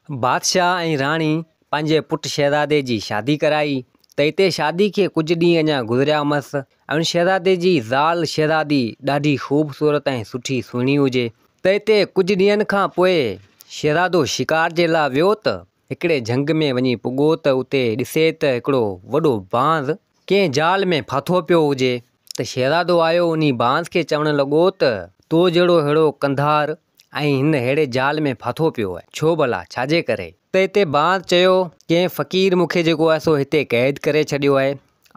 बादशाह ऐं राणी पंहिंजे पुट शहज़ादे जी शादी कराई त हिते शादी खे कुझु ॾींहं अञा गुज़रिया हुअसि ऐं शहज़ादे जी ज़ाल शहज़ादी ॾाढी ख़ूबसूरत ऐं सुठी सुहिणी हुजे। त हिते कुझु ॾींहंनि खां पोइ शहज़ादो शिकार जे लाइ वियो त हिकिड़े झंग में वञी पुॻो त उते ॾिसे त हिकिड़ो वॾो बांज़ कंहिं जाल में फाथो पियो हुजे। त शहज़ादो आयो उन बांज़ खे चवणु लॻो त तो जहिड़ो अहिड़ो कंधार ऐं हिन अहिड़े जाल में फाथो पियो आहे, छो भला छाजे करे? त हिते बांज़ चयो कंहिं फ़क़ीर मूंखे जेको आहे सो हिते क़ैद करे छॾियो आहे।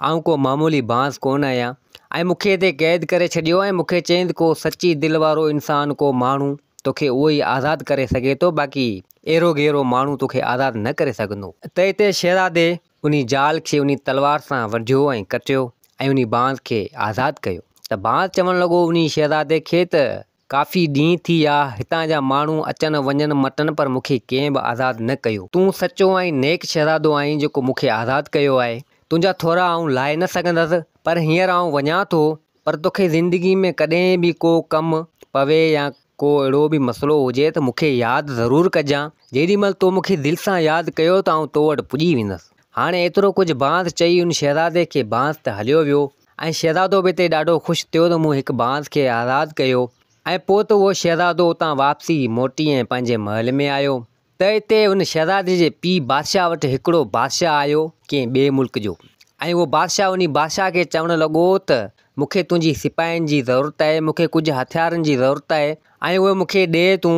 आउं को मामूली बांज़ कोन आहियां ऐं मूंखे हिते क़ैद करे छॾियो ऐं मूंखे चईं को सची दिलि वारो इंसानु को माण्हू तोखे उहो ई आज़ादु करे सघे थो, बाक़ी अहिड़ो गहिड़ो माण्हू तोखे आज़ादु न करे सघंदो। त हिते शहज़ादे उन जाल खे उन तलवार सां वढियो ऐं कटियो ऐं उन बांज़ खे आज़ादु कयो। त बांज़ चवणु लॻो उन शहज़ादे खे त काफ़ी ॾींहं थी विया हितां जा माण्हू अचनि वञनि मटनि पर मूंखे कंहिं बि आज़ादु न कयो। तूं सचो ऐं नेक शहज़ादो आहीं जेको मूंखे आज़ादु कयो आहे। तुंहिंजा थोरा आउं लाहे न सघंदसि पर हींअर आउं वञा थो, पर तोखे ज़िंदगी में कॾहिं बि को कमु पवे या को अहिड़ो बि मसइलो हुजे त मूंखे यादि ज़रूरु कजां। जेॾी महिल तो मूंखे दिलि सां यादि कयो त आउं तो वटि पुॼी वेंदसि। हाणे एतिरो कुझु बांज़ चई उन शहज़ादे खे बांज़ त हलियो वियो ऐं शहज़ादो बि हिते ॾाढो ख़ुशि थियो त मूं हिकु बांज़ खे आज़ादु कयो। ऐं पोइ त उहो शहज़ादो उतां वापसी मोटी ऐं पंहिंजे महल में आयो। त हिते उन शहज़ादे जे पीउ बादशाह वटि हिकिड़ो बादशाह आयो कंहिं ॿिए मुल्क जो, ऐं उहो बादशाह उन बादशाह खे चवणु लॻो त मूंखे तुंहिंजी सिपाहियुनि जी ज़रूरत आहे, मूंखे कुझु हथियारनि जी ज़रूरत आहे ऐं उहे मूंखे ॾे। तूं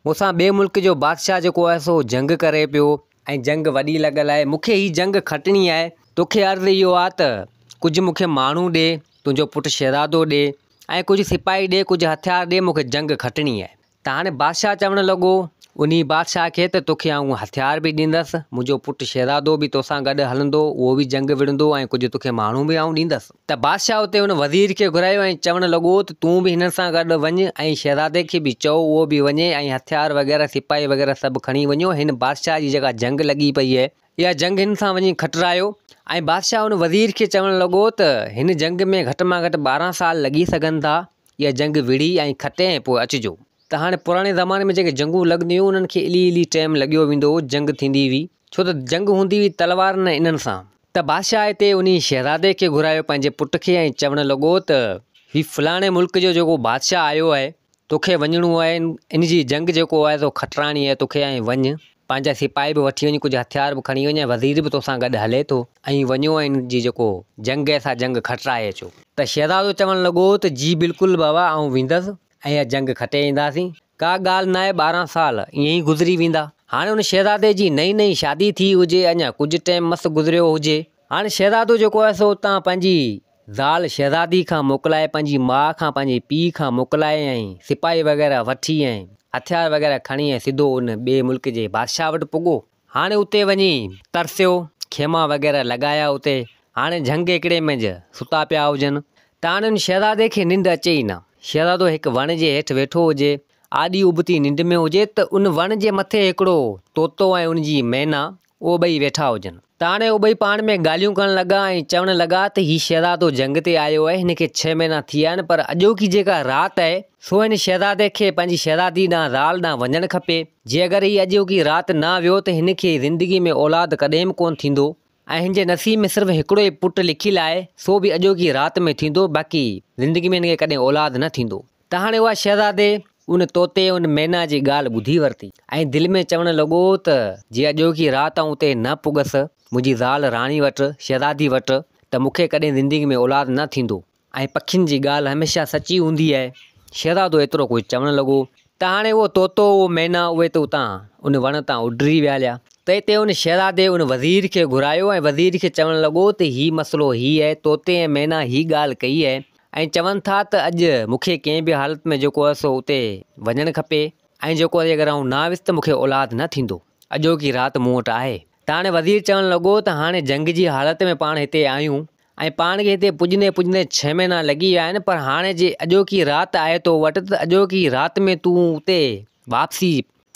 मूंसां ॿिए मुल्क जो बादशाह जेको आहे सो जंग करे पियो ऐं जंग वॾी लॻल आहे, मूंखे हीअ जंग खटणी आहे। तोखे अर्ज़ु इहो आहे त कुझु मूंखे माण्हू ॾे, तुंहिंजो पुटु शहज़ादो ॾे ऐं कुझु सिपाही ॾे, कुझु हथियार ॾे, मूंखे जंग खटणी आहे। त हाणे बादशाह चवणु लॻो उन बादशाह खे त तोखे आउं हथियार बि ॾींदसि, मुंहिंजो पुटु शहज़ादो बि तोसां गॾु हलंदो, उहो बि जंग विड़ंदो ऐं कुझु तोखे माण्हू बि आउं ॾींदसि। त बादशाह उते उन वज़ीर खे घुरायो ऐं चवणु लॻो त तूं बि हिन सां गॾु वञु ऐं शहज़ादे खे बि चओ उहो बि वञे ऐं हथियार वग़ैरह सिपाही वग़ैरह सभु खणी वञो। हिन बादशाह जी जेका जंग लॻी पई आहे इहा जंग हिन सां वञी खटरायो। ऐं बादशाह उन वज़ीर खे चवणु लॻो त हिन जंग में घटि में घटि 12 साल लॻी सघनि था, इहा जंग विड़ी ऐं खटे ऐं पोइ अचिजो। त हाणे पुराणे ज़माने में जेके जंगूं लॻंदियूं हुयूं उन्हनि खे इली टाइम लॻियो वेंदो हो, जंग थींदी हुई, छो त जंग हूंदी हुई तलवार न इन्हनि सां। त बादशाह हिते उन शहज़ादे खे घुरायो पंहिंजे पुट खे ऐं चवणु लॻो त हीउ फलाणे मुल्क जो जेको बादशाह आयो आहे, तोखे वञिणो आहे, इन जी जंग जेको आहे सो खटराइणी आहे तोखे, ऐं वञु पंहिंजा सिपाही बि वठी वञु, कुझु हथियार बि खणी वञु, वज़ीर बि तोसां गॾु हले थो ऐं वञो ऐं इन जी जेको जंग आहे सा जंग खटराए अचो। त शहज़ादो चवणु लॻो त जी बिल्कुलु बाबा आउं वेंदसि ऐं इहा जंग खटे ईंदासीं, का ॻाल्हि न आहे, 12 साल ईअं ई गुज़री वेंदा। हाणे उन शहज़ादे जी नई शादी थी हुजे, अञा कुझु टाइम मस्तु गुज़रियो हुजे। हाणे शहज़ादो जेको आहे सो उतां पंहिंजी ज़ाल शहज़ादी खां मोकिलाए, पंहिंजी माउ खां पंहिंजे पीउ खां मोकिलाए ऐं सिपाही वग़ैरह वठी ऐं हथियार वग़ैरह खणी ऐं सिधो उन ॿिए मुल्क जे बादशाह वटि पुॻो। हाणे उते वञी तरसियो, खेमा वग़ैरह लॻाया उते। हाणे झंग हिकिड़े में सुता पिया हुजनि। त हाणे उन शहज़ादे खे निंड अचे ई न। शहज़ादो हिकु वण जे हेठि वेठो हुजे, आॾी उबती निंड में हुजे त उन वण जे मथे हिकिड़ो तोतो ऐं उनजी मैना उहो ॿई वेठा हुजनि। त हाणे उहे ॿई पाण में ॻाल्हियूं करणु लॻा ऐं चवणु लॻा त हीउ शहज़ादो जंग ते आयो आहे, हिन खे 6 महीना थी विया आहिनि, पर अॼोकी जेका राति आहे सो हिन शहज़ादे खे पंहिंजी शहज़ादी ॾांहुं ज़ाल ॾांहुं वञणु खपे। जे अगरि हीअ अॼोकी राति न वियो त हिन खे ज़िंदगी में औलाद कॾहिं बि कोन थींदो ऐं हिन जे नसीब में सिर्फ़ु हिकिड़ो ई पुटु लिखियलु आहे, सो बि अॼोकी राति में थींदो, बाक़ी ज़िंदगी में हिन खे कॾहिं औलाद न थींदो। त हाणे उहा शहज़ादे उन तोते उन मैना जी ॻाल्हि ॿुधी वरिती ऐं दिलि में चवणु लॻो त जे अॼोकी राति आउं उते न पुॻसि मुंहिंजी ज़ाल राणी वटि, शहज़ादी वटि, त मूंखे कॾहिं ज़िंदगी में औलाद न थींदो ऐं पखियुनि जी ॻाल्हि हमेशह सची हूंदी आहे। शहज़ादो एतिरो कुझु चवणु लॻो। त हाणे उहो तोतो उहो मैना उहे त उतां उन वण तां उॾरी विया हलिया। त हिते उन शहज़ादे उन वज़ीर खे घुरायो ऐं वज़ीर खे चवणु लॻो त हीउ मसइलो हीउ आहे, तोते ऐं मैना हीअ ॻाल्हि कई आहे ऐं चवनि था त अॼु मूंखे कंहिं बि हालति में जेको आहे सो उते वञणु खपे ऐं जेको अगरि आउं न वियुसि त मूंखे औलाद न थींदो, अॼोकी राति मूं वटि आहे। त हाणे वज़ीर चवणु लॻो त हाणे जंग जी हालति में पाण हिते आहियूं ऐं पाण खे हिते पुॼंदे 6 महीना लॻी विया आहिनि, पर हाणे जे अॼोकी राति आहे तो वटि त अॼोकी राति में तूं उते वापसी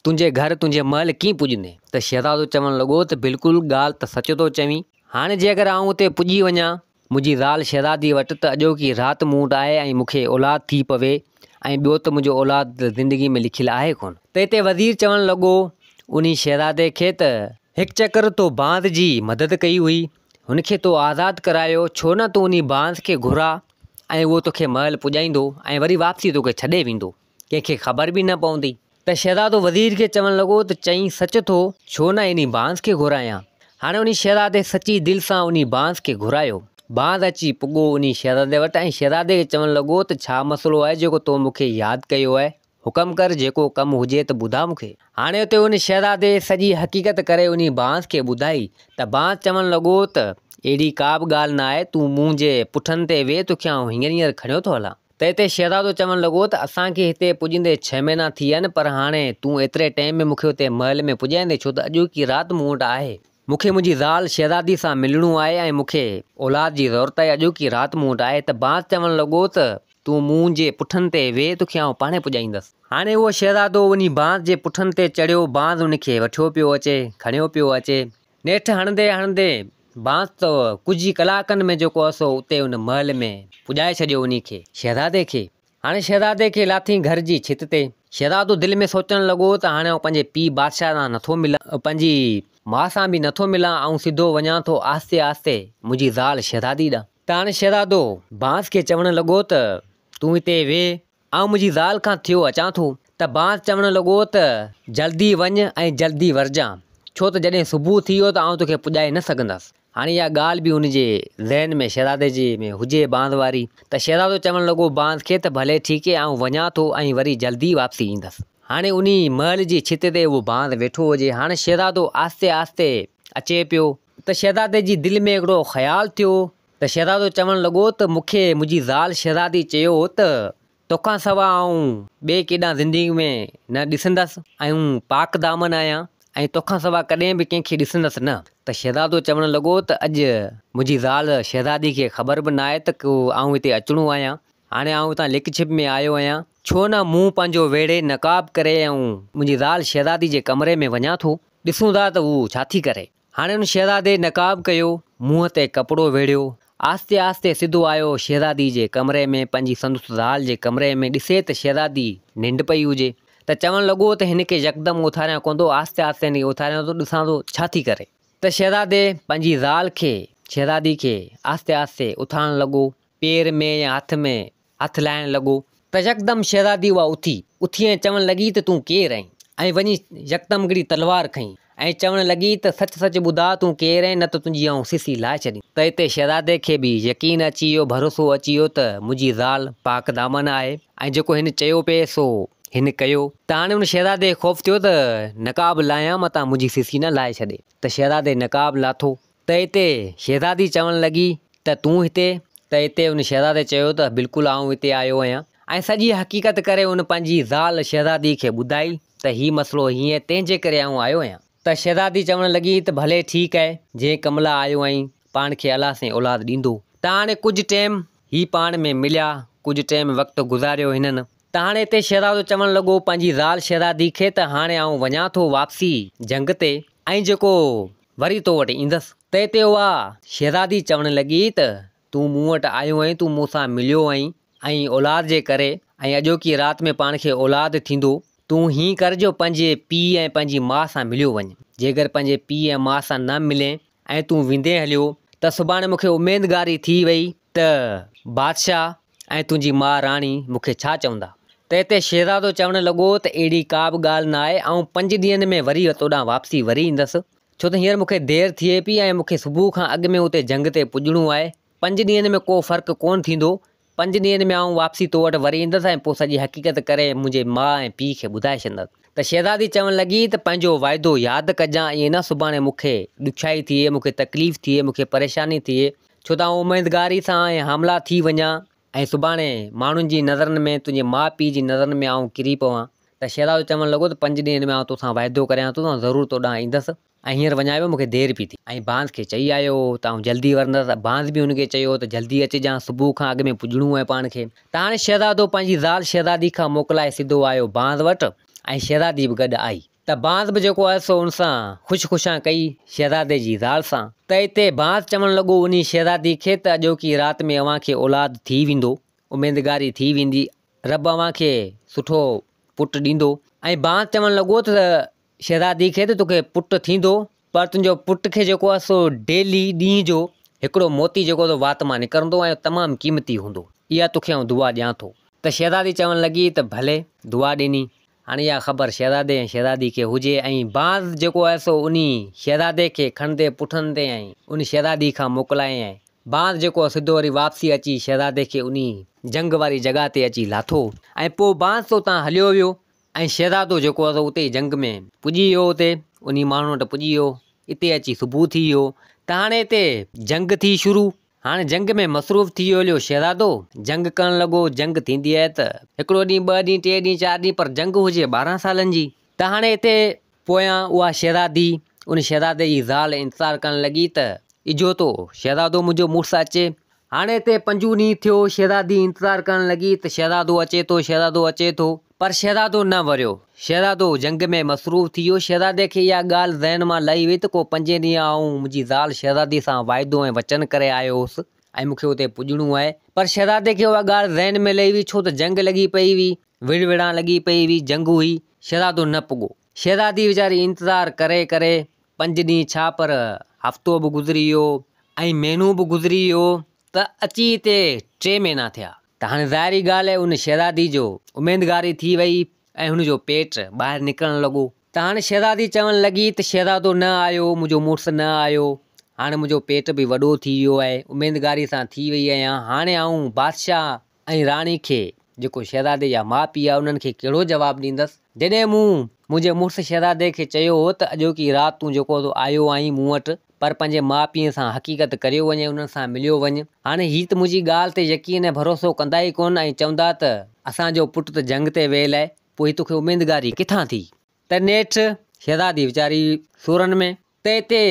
तुंहिंजे घर तुंहिंजे महल कीअं पुॼंदे? त शहज़ादो चवणु लॻो त बिल्कुलु ॻाल्हि त सच थो चवीं। हाणे जे अगरि आउं उते पुॼी वञा मुंहिंजी ज़ाल शहज़ादी वटि त अॼोकी राति मूं वटि आहे ऐं मूंखे औलाद थी पवे ऐं ॿियो त मुंहिंजो औलाद ज़िंदगी में लिखियलु आहे कोन। त हिते वज़ीर चवणु लॻो उन शहज़ादे खे त हिकु चकर तो बांस जी मदद कई हुई, हुनखे तो आज़ादु करायो, छो न तूं उन बांस खे घुरा ऐं उहो तोखे महल पुॼाईंदो ऐं वरी वापसी तोखे छॾे वेंदो, कंहिंखे ख़बर बि न पवंदी। त शहज़ादो वज़ीर खे चवणु लॻो त चईं सच थो, छो न इन बांस खे घुरायां। हाणे उन शहज़ादे सची दिलि सां उन बांस खे घुरायो। बांस अची पुॻो उन शहज़ादे वटि ऐं शहज़ादे खे चवणु लॻो त छा मसइलो आहे जेको तो मूंखे यादि कयो आहे, हुकम कर, जेको कमु हुजे त ॿुधा मूंखे। हाणे उते उन शहज़ादे सॼी हक़ीक़त करे उन बांस खे ॿुधाई त बांस चवणु लॻो त अहिड़ी का बि ॻाल्हि न आहे, तूं मुंहिंजे पुठनि ते वेह, तोखे आउं हींअर खणियो थो हलां। त हिते शहज़ादो चवणु लॻो त असांखे हिते पुॼंदे 6 महीना थी विया आहिनि, पर हाणे तूं एतिरे टाइम में मूंखे हुते महल में पुॼाईंदे, छो त अॼु की राति मूं वटि आहे, मूंखे मुंहिंजी ज़ाल शहज़ादी सां मिलणो आहे ऐं मूंखे औलाद जी ज़रूरत आहे, अॼु की राति मूं वटि आहे। त बांस चवणु लॻो त तूं मुंहिंजे पुठनि ते वेह, तोखे आउं पाणे पुॼाईंदसि। हाणे उहो शहज़ादो उन बांस जे पुठनि ते चढ़ियो, बांस उनखे वठियो पियो अचे, खणियो पियो अचे। नेठि हणंदे हणंदे बांस त कुझु ई कलाकनि में जेको आहे सो उते उन महल में पुॼाए छॾियो उनखे, शहज़ादे खे। हाणे शहज़ादे खे लाथी घर जी छित ते। शहज़ादो दिलि में सोचणु लॻो त हाणे आउं पंहिंजे पीउ बादशाह सां नथो मिलां, पंहिंजी माउ सां बि नथो मिलां, ऐं सिधो वञा थो आस्ते आस्ते मुंहिंजी ज़ाल शहज़ादी ॾांहुं। त हाणे शहज़ादो बांस खे चवणु लॻो त तूं हिते वेह, आउं मुंहिंजी ज़ाल खां थियो अचां थो। त बांस चवणु लॻो त जल्दी वञ ऐं जल्दी वरजां, छो त जॾहिं सुबुह थी वियो त आउं तोखे पुॼाए न सघंदसि। हाणे इहा ॻाल्हि बि हुनजे ज़हन में शहज़ादे जे में हुजे बांस वारी। त शहज़ादो चवणु लॻो बांस खे त भले ठीकु आहे, आउं वञा थो ऐं वरी जल्दी वापसी ईंदसि। हाणे उन महल जी छित ते उहो बांस वेठो हुजे। हाणे शहज़ादो आस्ते आस्ते अचे पियो त शहज़ादे जी दिलि में हिकिड़ो ख़्यालु थियो। त शहज़ादो चवणु लॻो त मूंखे मुंहिंजी ज़ाल शहज़ादी चयो त तोखां सवाइ आउं ॿिए केॾां ज़िंदगी में न ॾिसंदसि ऐं पाक दामन आहियां ऐं तोखां सवाइ कॾहिं बि कंहिंखे ॾिसंदसि न। त शहज़ादो चवणु लॻो त अॼु मुंहिंजी ज़ाल शहज़ादी खे ख़बर बि न आहे त आउं हिते अचिणो आहियां। हाणे आउं हितां लिक छिप में आयो आहियां, छो न मूं पंहिंजो वेड़े नक़ाब करे ऐं मुंहिंजी ज़ाल शहज़ादी जे कमरे में वञा थो, ॾिसूं था त उहो छा थी करे। हाणे हुन शहज़ादे नक़ाब कयो, मुंहं ते कपिड़ो वेड़ियो, आस्ते आस्ते सिधो आयो शहज़ादी जे कमरे में, पंहिंजी संदसि ज़ाल जे कमरे में, ॾिसे त शहज़ादी निंड पई हुजे। त चवणु लॻो त हिनखे यकदमि उथारियां कोन थो, आस्ते आस्ते हिनखे उथारियां थो, ॾिसां थो छा थी करे। त शहज़ादे पंहिंजी ज़ाल खे शहज़ादी खे आस्ते आस्ते उथारणु लॻो, पेर में या हथ में हथु लाइणु लॻो। त यकदमि शहज़ादी उहा उथी ऐं चवणु लॻी त तूं केरु आहीं, ऐं वञी यकदमि हिकिड़ी तलवार खईं ऐं चवणु लॻी त सच सच ॿुधा तूं केरु आहीं, न त तुंहिंजी आउं सिसी लाहे छॾी। त हिते शहज़ादे खे बि यकीन अची वियो, भरोसो अची वियो त मुंहिंजी ज़ाल पाक दामन आहे ऐं जेको हिन चयो पिए सो हिन कयो। त हाणे हुन शहज़ादे ख़ौफ़ थियो त नक़ाब लाहियां मतां मुंहिंजी सिसी न लाहे छॾे। त शहज़ादे नक़ाब लाथो। त हिते शहज़ादी चवणु लॻी त तूं हिते। त हिते हुन शहज़ादे चयो त बिल्कुलु आउं हिते आयो आहियां, ऐं सॼी हक़ीक़त करे हुन पंहिंजी ज़ाल शहज़ादी खे ॿुधाई त हीउ मसइलो हीअं तंहिंजे करे आउं आयो आहियां। त शहज़ादी चवणु लॻी त भले ठीकु आहे, जंहिं कम लाइ आयो आहीं पाण खे अलाह साईं औलाद ॾींदो। त हाणे कुझु टाइम ही पाण में मिलिया, कुझु टाइम वक़्तु गुज़ारियो हिननि। त हाणे हिते शहज़ादो चवणु लॻो पंहिंजी ज़ाल शहज़ादी खे त हाणे आउं वञा थो वापसी जंग ते, ऐं जेको वरी तो वटि ईंदसि। त हिते उहा शहज़ादी चवणु लॻी त तूं मूं वटि आयो आहीं, तूं मूंसां मिलियो आहीं ऐं औलाद जे करे, ऐं अॼोकी राति में पाण खे औलाद थींदो। तूं हीअं कर जो पंहिंजे पीउ ऐं पंहिंजी माउ सां मिलियो वञ। जेकर पंहिंजे पीउ ऐं माउ सां न मिले ऐं तूं वेंदे हलियो त सुभाणे मूंखे उमेदगारी थी वई त बादशाह ऐं तुंहिंजी माउ राणी मूंखे छा चवंदा। त हिते शहज़ादो चवणु लॻो त अहिड़ी का बि ॻाल्हि न आहे, ऐं 5 ॾींहंनि में वरी तोॾां वापसी वरी ईंदसि, छो त हींअर मूंखे देरि थिए पई ऐं मूंखे सुबुह खां अॻु में उते जंग ते पुॼणो आहे। 5 ॾींहंनि में को फ़र्क़ु कोन थींदो, 5 ॾींहंनि में आउं वापसी तो वटि वरी ईंदसि ऐं पोइ सॼी हक़ीक़त करे मुंहिंजे माउ ऐं पीउ खे ॿुधाए छॾींदसि। त शहज़ादी चवणु लॻी त पंहिंजो वाइदो यादि कजां, ईअं न सुभाणे मूंखे ॾुखियाई थिए, मूंखे तकलीफ़ थिए, मूंखे परेशानी थिए, छो त आउं उमेदगारी सां ऐं हामला थी वञा ऐं सुभाणे माण्हुनि जी नज़रनि में, तुंहिंजे माउ पीउ जी नज़रनि में आउं किरी पवां। त शहज़ादो चवणु लॻो त 5 ॾींहंनि में आउं तोसां वाइदो करियां थो, ज़रूरु तोॾां ईंदसि ऐं हींअर वञा पियो, मूंखे देरि पई थी। ऐं बांस खे चई आयो त आउं जल्दी वरंदसि। बांस बि हुनखे चयो त जल्दी अचिजांइ, सुबुह खां अॻु में पुॼणो आहे पाण खे। त हाणे शहज़ादो पंहिंजी ज़ाल शहज़ादी खां मोकिलाए सिधो आयो बांस वटि, ऐं शहज़ादी बि गॾु आई। त बांस बि जेको आहे सो हुन सां ख़ुशि कई शहज़ादे जी ज़ाल सां। त हिते बांस चवणु लॻो उन शहज़ादी खे त अॼोकी राति में अव्हां खे औलाद थी वेंदो, उमेदगारी थी वेंदी, रब अव्हां खे सुठो पुटु ॾींदो। ऐं बांस चवणु लॻो त शहज़ादी खे त तोखे पुटु थींदो, पर तुंहिंजो पुट खे जेको आहे सो डेली ॾींहं जो हिकिड़ो मोती जेको तो वात मां निकिरंदो ऐं तमामु क़ीमती हूंदो। इहा तोखे आउं दुआ ॾियां थो। त शहज़ादी चवणु लॻी त भले, दुआ ॾिनी। हाणे इहा ख़बर शहज़ादे ऐं शहज़ादी खे हुजे ऐं बाज़ जेको आहे सो उन शहज़ादे खे खणंदे पुठंदे ऐं उन शहज़ादी खां मोकिलाए ऐं बाज़ जेको आहे सिधो वरी वापसी अची शहज़ादे खे उन जंग वारी जॻह ते अची लाथो ऐं पोइ बाज़ तो तां हलियो वियो ऐं शहज़ादो जेको आहे उते जंग में पुॼी वियो, उते उन माण्हू वटि पुॼी वियो। इते अची सुबुह थी वियो त हाणे हिते जंग थी शुरू। हाणे जंग में मसरूफ़ थी वियो शहज़ादो, जंग करणु लॻो। जंग थींदी आहे त हिकिड़ो ॾींहुं, ॿ ॾींहं, 3 ॾींहं, 4 ॾींहं, पर जंग हुजे 12 सालनि जी। त हाणे हिते पोयां उहा शहज़ादी उन शहज़ादे जी ज़ाल इंतज़ारु करणु लॻी त इजो तो शहज़ादो मुंहिंजो मुड़ुसु अचे। हाणे हिते 5 ॾींहं थियो, शहज़ादी इंतज़ारु करणु लॻी त शहज़ादो अचे थो, शहज़ादो अचे थो, पर शहज़ादो न वरियो। शहज़ादो जंग में मसरूफ़ थी वियो। शहज़ादे खे इहा ॻाल्हि ज़हन मां लही वई त को 5 ॾींहं आऊं मुंहिंजी ज़ाल शहज़ादी सां वाइदो ऐं वचन करे आयो हुउसि ऐं मूंखे उते पुॼणो आहे। पर शहज़ादे खे उहा ॻाल्हि ज़हन में लही वई, छो त जंग लॻी पई हुई, विड़विड़ा लॻी पई हुई, जंग हुई। शहज़ादो न पुॻो। शहज़ादी वीचारी इंतज़ारु करे करे 5 ॾींहं छा, पर हफ़्तो बि गुज़री वियो ऐं महीनो बि गुज़री वियो त अची हिते 3 महीना थिया। त हाणे ज़ाहिरी ॻाल्हि आहे उन शहज़ादी जो उमेदगारी थी वई ऐं हुनजो पेट ॿाहिरि निकिरणु लॻो। त हाणे शहज़ादी चवणु लॻी त शहज़ादो न आयो, मुंहिंजो मुड़ुसु न आयो, हाणे मुंहिंजो पेट बि वॾो थी वियो आहे, उमेदगारी सां थी वई आहियां। हाणे आऊं बादशाह ऐं राणी खे, जेको शहज़ादे जा माउ पीउ आहे, उन्हनि खे कहिड़ो जवाबु ॾींदसि जॾहिं मूं मुंहिंजे मुड़ुसु शहज़ादे खे चयो हो त अॼोकी राति तूं जेको आयो आहीं मूं वटि, पर पंहिंजे माउ पीउ सां हक़ीक़त करियो वञे, उन्हनि सां मिलियो वञु। हाणे हीअ त मुंहिंजी ॻाल्हि ते यकीन ऐं भरोसो कंदा ई कोन ऐं चवंदा त असांजो पुटु त जंग ते वियल आहे, पोइ तोखे उमेदगारी किथां थी। त नेठि शहज़ादी वीचारी सूरनि में त हिते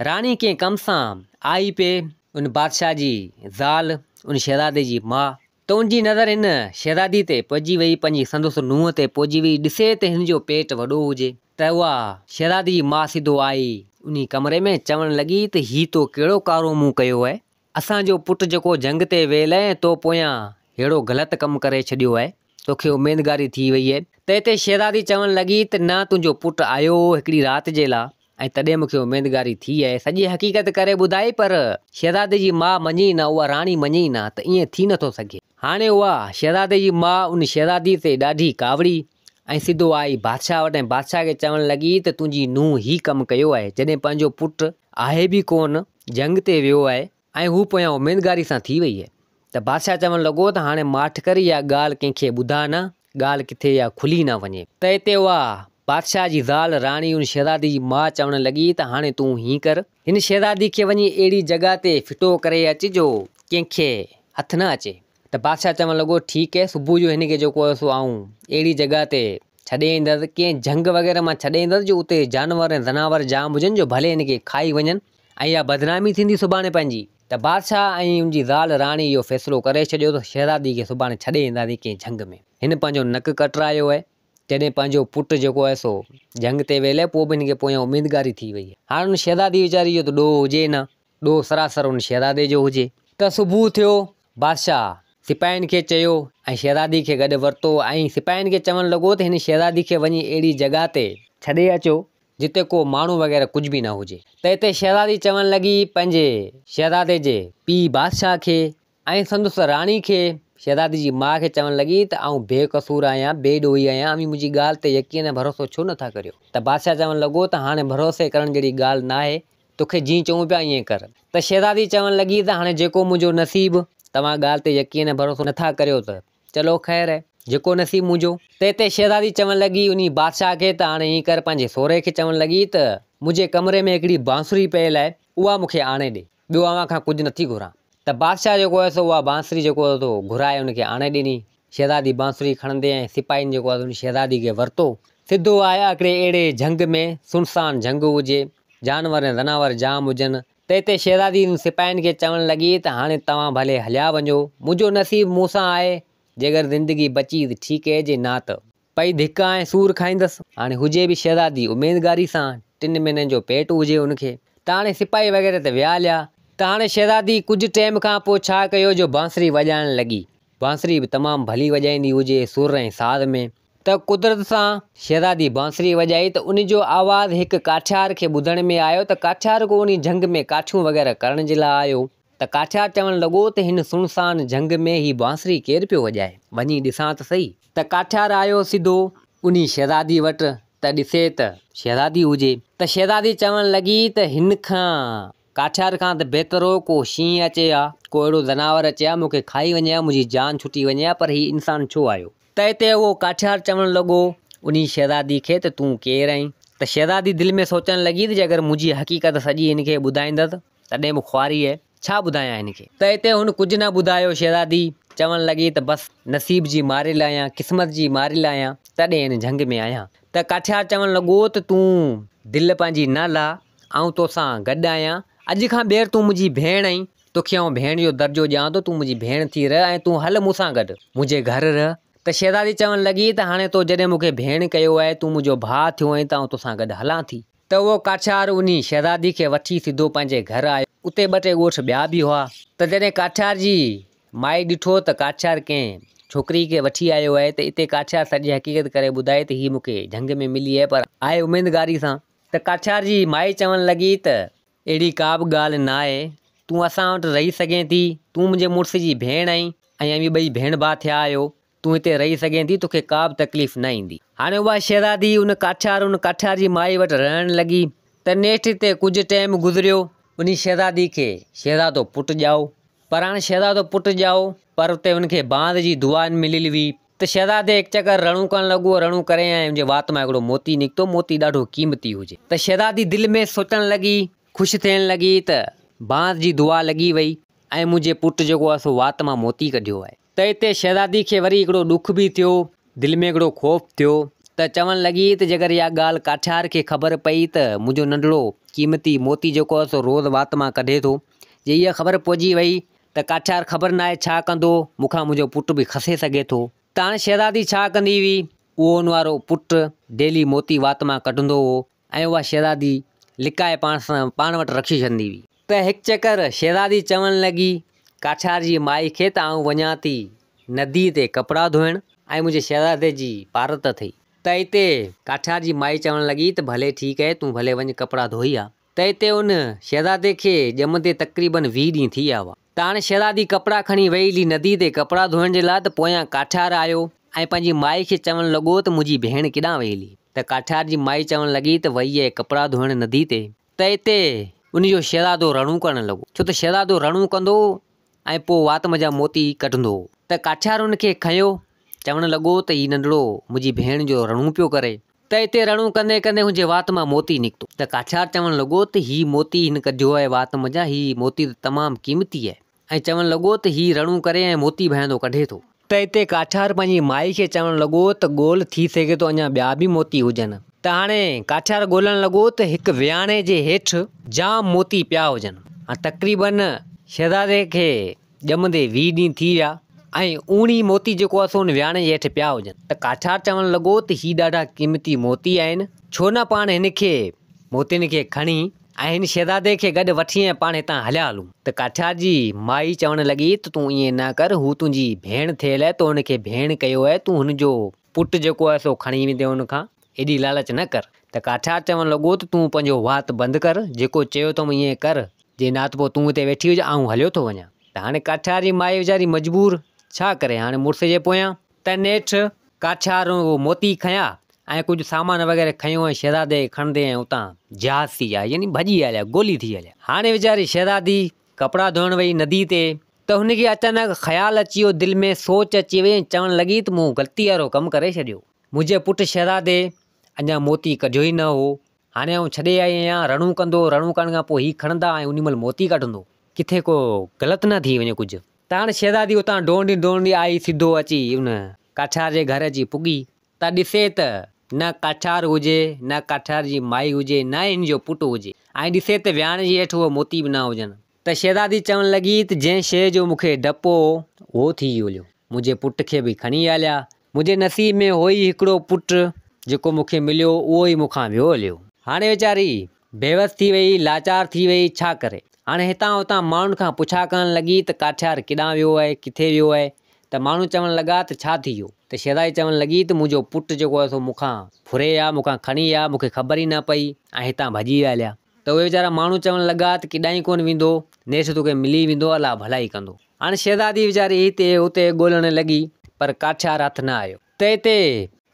राणी कंहिं कम सां आई पे, उन बादशाह जी ज़ाल, उन शहज़ादे जी माउ, त उनजी नज़र हिन शहज़ादी ते पइजी वई, पंहिंजी संदसि नुंहं ते पइजी वई। ॾिसे त हिन जो पेट वॾो हुजे त उहा शहज़ादी जी माउ सिधो आई उन कमरे में, चवणु लॻी त हीउ तो कहिड़ो कारो मूं कयो आहे। असांजो पुटु जेको जंग ते वियल आहे, तो पोयां अहिड़ो ग़लति कमु करे छॾियो आहे, तोखे उमेदगारी थी वई आहे। त हिते शहज़ादी चवणु लॻी त न, तुंहिंजो पुटु आयो हिकिड़ी राति जे लाइ ऐं तॾहिं मूंखे उमेदगारी थी आहे, सॼी हक़ीक़त करे ॿुधाई। पर शहज़ादे जी माउ मञी न, उहा राणी मञी न, त ईअं थी नथो सघे। हाणे उहा शहज़ादे जी माउ उन शहज़ादी ते ॾाढी कावड़ी ऐं सिधो आई बादशाह वटि ऐं बादशाह खे चवणु लॻी त तुंहिंजी नुंहुं हीउ कमु कयो आहे, जॾहिं पंहिंजो पुटु आहे बि कोन, जंग ते वियो आहे ऐं हू पोयां उमेदगारी सां थी वई आहे। त बादशाह चवणु लॻो त हाणे माठि करे इहा ॻाल्हि कंहिंखे ॿुधा न, ॻाल्हि किथे इहा खुली न वञे। त हिते उहा बादशाह जी ज़ाल राणी उन शहज़ादी जी माउ चवणु लॻी त हाणे तूं हीअं कर, हिन शहज़ादी खे वञी अहिड़ी जॻह ते फिटो करे अचिजो कंहिंखे हथु न अचे। त बादशाह चवणु लॻो ठीकु आहे, सुबुह जो हिन खे जेको आहे सो आऊं अहिड़ी जॻह ते छॾे ईंदसि, कंहिं जंग वग़ैरह मां छॾे ईंदसि जो उते जानवर ऐं ज़नावर जाम हुजनि, जो भले हिन खे खाई वञनि ऐं इहा बदनामी थींदी सुभाणे पंहिंजी। त बादशाह ऐं उनजी ज़ाल राणी इहो फ़ैसिलो करे छॾियो त शहज़ादी खे सुभाणे छॾे ईंदासीं कंहिं जंग में। हिन पंहिंजो नकु कटरायो आहे, जॾहिं पंहिंजो पुटु जेको आहे सो जंग ते वियल आहे, पोइ बि हिनखे पोयां उमेदगारी थी वई आहे। हाणे उन शहज़ादी वीचारी जो त ॾोह हुजे न, ॾोह सरासर उन शहज़ादे जो हुजे। त सुबुह थियो, बादशाह सिपाहियुनि खे चयो ऐं शहज़ादी खे गॾु वरितो ऐं सिपाहियुनि खे चवणु लॻो त हिन शहज़ादी खे वञी अहिड़ी जॻह ते छॾे अचो जिते को माण्हू वग़ैरह कुझु बि न हुजे। त हिते शहज़ादी चवणु लॻी पंहिंजे शहज़ादे जे पीउ बादशाह खे ऐं संदसि राणी खे, शहज़ादी जी माउ खे चवणु लॻी त आऊं बेक़सूर आहियां, बेॾोही आहियां, मुंहिंजी ॻाल्हि ते यकीन ऐं भरोसो छो नथा करियो। त बादशाह चवणु लॻो त हाणे भरोसे करण जहिड़ी ॻाल्हि न आहे, तोखे जीअं चऊं पिया ईअं कर। त शहज़ादी चवणु लॻी त हाणे जेको मुंहिंजो नसीबु, तव्हां ॻाल्हि ते यकीन ऐं भरोसो नथा करियो त चलो ख़ैर आहे, जेको नसीबु मुंहिंजो। त हिते शहज़ादी चवणु लॻी उन बादशाह खे त हाणे ईअं कर, पंहिंजे सहुरे खे चवणु लॻी त मुंहिंजे कमरे में हिकिड़ी बांसुरी पियल आहे, उहा मूंखे आणे ॾे, ॿियो अव्हां खां कुझु नथी घुरां। त बादशाह जेको आहे सो उहा बांसुरी जेको आहे सो घुराए उनखे आणे ॾिनी। शहज़ादी बांसुरी खणंदे ऐं सिपाहियुनि जेको आहे उन शहज़ादी खे वरितो, सिधो आया हिकिड़े अहिड़े जंग में, सुनसान जंग हुजे, जानवर ऐं ज़नावर जाम हुजनि। त हिते शहज़ादी सिपाहियुनि खे चवणु लॻी त हाणे तव्हां भले हलिया वञो, मुंहिंजो नसीबु मूंसां आहे, जेकर ज़िंदगी बची त ठीकु आहे, जे न त पई धिका ऐं सूर खाईंदसि। हाणे हुजे बि शहज़ादी उमेदगारी सां, 3 महीननि जो पेट हुजे उनखे। त हाणे सिपाही वग़ैरह त विया हलिया। त हाणे शहज़ादी कुझु टाइम खां पोइ छा कयो, जो बांसुरी वॼाइणु लॻी। बांसुरी बि तमामु भली वॼाईंदी हुजे, सुर ऐं साज़ में। त त कुदरत सां शहज़ादी बांसुरी वॼाई त उन जो आवाज़ु हिकु काठियार खे ॿुधण में आयो त काठियार को उन जंग में काठियूं वग़ैरह करण जे लाइ आयो। त काठियार चवणु लॻो त हिन सुनसान जंग में ही बांसुरी केरु पियो वॼाए, वञी ॾिसां त सही। त काठियार आयो सिधो उन शहज़ादी वटि त ॾिसे त शहज़ादी हुजे। त शहज़ादी चवणु लॻी त हिन खां काठियार खां त बहितर हो को शींहुं अचे हा, को अहिड़ो ज़नावर अचे हा मूंखे खाई वञे हा, मुंहिंजी जान छुटी वञे हा, पर हीउ इंसानु छो आयो। त हिते उहो काठियार चवणु लॻो उन शहज़ादी खे त तूं केरु आहीं। त शहज़ादी दिलि में सोचणु लॻी त अगरि मुंहिंजी हक़ीक़त सॼी हिनखे ॿुधाईंदसि तॾहिं बि ख़्वारी आहे, छा ॿुधायां हिनखे। त हिते हुन कुझु न ॿुधायो। शहज़ादी चवणु लॻी त बसि नसीब जी मारियल आहियां, क़िस्मत जी मारियल आहियां, तॾहिं हिन जंग में आहियां। त काठियार चवणु लॻो त तूं दिलि पंहिंजी न ला, ऐं तोसां गॾु आहियां। अॼु खां ॿीहर तूं मुंहिंजी भेण आहीं, तोखे आउं भेण जो दर्जो ॾियां थो, तूं मुंहिंजी भेण थी रह ऐं तूं हल मूंसां गॾु मुंहिंजे घर रह। त शहज़ादी चवणु लॻी त हाणे तो जॾहिं मूंखे भेण कयो आहे, तूं मुंहिंजो भाउ थियो आहीं, त आउं तोसां गॾु हलां थी। त उहो काठियार उन शहज़ादी खे वठी सिधो पंहिंजे घर आयो। उते ॿ टे ॻोठ ॿिया बि हुआ। त जॾहिं काठियार जी माई ॾिठो त काठियार कंहिं छोकिरी खे वठी आयो आहे, त हिते काठियार सॼी हक़ीक़त करे ॿुधाए त हीअ मूंखे जंग में मिली आहे, पर आहे उमेदगारी सां। त काठियार जी माई चवणु लॻी त अहिड़ी का बि ॻाल्हि न आहे, तूं असां वटि रही सघें थी, तूं मुंहिंजे मुड़ुस जी भेण आहीं ऐं अवी ॿई भेण भाउ थिया आहियो, तूं हिते रही सघें थी, तोखे का बि तकलीफ़ न ईंदी। हाणे उहा शहज़ादी उन काठियार जी माई वटि रहणु लॻी। त नेठि हिते कुझु टाइम गुज़रियो, उन शहज़ादी खे शहज़ादो पुटु ॼाओ। पर हाणे शहज़ादो पुटु ॼाओ, पर उते उनखे बांध जी दुआ मिली हुई। त शहज़ादे हिकु चकर रणू करणु लॻो, रणू करे ऐं मुंहिंजे वात मां हिकिड़ो मोती निकितो, मोती ॾाढो क़ीमती हुजे। त शहज़ादी दिलि में सोचणु लॻी, ख़ुशि थियणु लॻी त बांध जी दुआ लॻी वई ऐं मुंहिंजे पुटु जेको आहे सो वात मां मोती कढियो आहे। त हिते शहज़ादी खे वरी हिकिड़ो ॾुख बि थियो, दिलि में हिकिड़ो ख़ौफ़ थियो। त चवणु लॻी त जेकर इहा ॻाल्हि काठियार खे ख़बर पई त मुंहिंजो नंढड़ो क़ीमती मोती जेको आहे सो रोज़ वात मां कढे थो, जे इहा ख़बर पइजी वई त काठियार ख़बर न आहे छा कंदो, मूंखां मुंहिंजो पुटु बि खसे सघे थो। त हाणे शहज़ादी छा कंदी हुई, उहो उन वारो पुटु डेली मोती वात मां कढंदो हो ऐं उहा शहज़ादी लिकाए पाण वटि रखी छॾंदी हुई। त हिकु चकर शहज़ादी चवणु लॻी काठियार जी माई खे त आउं वञा थी नदी ते कपिड़ा धोइणु ऐं मुंहिंजे शहज़ादे जी पारत अथई। त हिते काठियार जी माई चवणु लॻी त भले ठीकु आहे, तूं भले वञ कपिड़ा धोई आ। त हिते उन शहज़ादे खे ॼमंदे तक़रीबन 20 ॾींहं थी विया हुआ। त हाणे शहज़ादी कपिड़ा खणी वेही हली नदी ते कपिड़ा धोइण जे लाइ, त पोयां काठियार आयो ऐं पंहिंजी माई खे चवणु लॻो त मुंहिंजी भेण किॾां वेही हली। त काठियार जी माई चवणु लॻी त वई आहे कपिड़ा धोइण नदी ते। त हिते उनजो शहज़ादो रणू करणु लॻो, छो त शहज़ादो रणू कंदो ऐं पोइ वात जा मोती कढंदो। त काठियार उनखे खंयो, चवणु लॻो त हीउ नंढड़ो मुंहिंजी भेण जो रणू पियो करे। त हिते रणू कंदे कंदे हुनजे वात मां मोती निकितो। त काठियार चवणु लॻो त हीउ मोती हिन कढियो आहे वात मां, हीउ मोती त तमामु क़ीमती आहे। ऐं चवणु लॻो त हीउ रणू करे ऐं मोती भहंदो कढे थो। त हिते काठियार पंहिंजी माई खे चवणु लॻो त ॻोल्ह, थी सघे थो अञा ॿिया बि मोती हुजनि। त हाणे काठियार ॻोल्हणु लॻो त हिकु वियाणे जे हेठि जाम मोती पिया हुजनि। तक़रीबन शहज़ादे खे ॼमंदे 20 ॾींहं थी विया ऐं उणी मोती जेको आहे सो हुन वियाणे जे हेठि पिया हुजनि। त काठियार चवणु लॻो त हीउ ॾाढा क़ीमती मोती आहिनि, छो न पाण हिनखे मोतियुनि खे खणी ऐं हिन शहज़ादे खे गॾु वठी ऐं पाण हितां हलिया हलूं। त काठियार जी माई चवणु लॻी त तूं ईअं न कर, हू तुंहिंजी भेण थियल आहे, तो हुनखे भेण कयो आहे, तूं हुनजो पुटु जेको आहे सो खणी वेंदे हुनखां, एॾी लालच न कर। त काठियार चवणु लॻो त तूं पंहिंजो वात बंदि कर, जेको चयो अथऊं ईअं कर, जे न त पोइ तूं हिते वेठी हुजे, आउं हलियो थो वञा। त हाणे काठियार जी माई वीचारी मजबूर छा करे, हाणे मुड़ुस जे पोयां। त नेठि काठियार मोती खयां ऐं कुझु सामान वग़ैरह खयो ऐं शहज़ादे खणंदे ऐं उतां जहाज़ थी विया, यानी भॼी हलिया, गोली थी हलिया। हाणे वीचारी शहज़ादी कपिड़ा धोइण वई नदी ते, त हुनखे अचानक ख़्यालु अची वियो, दिलि में सोच अची वई, चवणु लॻी त मूं ग़लती वारो कमु करे छॾियो। मुंहिंजे पुटु शहज़ादे अञा मोती कढियो ई न हो, हाणे आउं छॾे आई आहियां, रणू कंदो, रणू करण खां पोइ हीउ खणंदा ऐं उन महिल मोती कढंदो, किथे को ग़लति न थी वञे कुझु। त हाणे शहज़ादी उतां डोंडी आई, सिधो अची उन काठियार जे घर अची पुॻी। त ॾिसे त न काठियार हुजे, न काठियार जी माई हुजे, न हिन जो पुटु हुजे, ऐं ॾिसे त वियाणे जे हेठि उहे मोती बि न हुजनि। त शहज़ादी चवणु लॻी त जंहिं शइ जो मूंखे डपु हो उहो थी वियो, मुंहिंजे पुट खे बि खणी हलिया, मुंहिंजे नसीब में हो ई हिकिड़ो पुटु जेको मूंखे मिलियो, उहो ई मूंखां वियो हलियो। हाणे वीचारी बेवस थी वई, लाचार थी वई, छा करे। हाणे हितां हुतां माण्हुनि खां पुछा करणु लॻी त काठियार किॾां वियो आहे, किथे वियो आहे। त माण्हू चवणु लॻा त छा थी वियो, त शहज़ादी चवणु लॻी त मुंहिंजो पुटु जेको आहे सो मूंखां फुरे आहे, मूंखां खणी आहे, मूंखे ख़बर ई न पई ऐं हितां भॼी हलिया। त उहे वीचारा माण्हू चवणु लॻा त किॾांहुं कोन वेंदो, नेठि तोखे मिली वेंदो, अलाह भलाई कंदो। हाणे शहज़ादी वीचारी हिते हुते ॻोल्हणु लॻी पर काठियार हथु न आयो। त हिते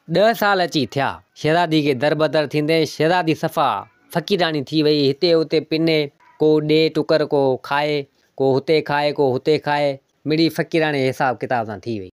10 साल अची थिया शहज़ादी खे दर बदर थींदे। शहज़ादी सफ़ा फ़क़ीराणी थी वई, हिते हुते पिने, को ॾे टुकर, को खाए, को हुते खाए, को हुते खाए, मिड़ी फ़क़ीराणी हिसाब किताब सां थी वई।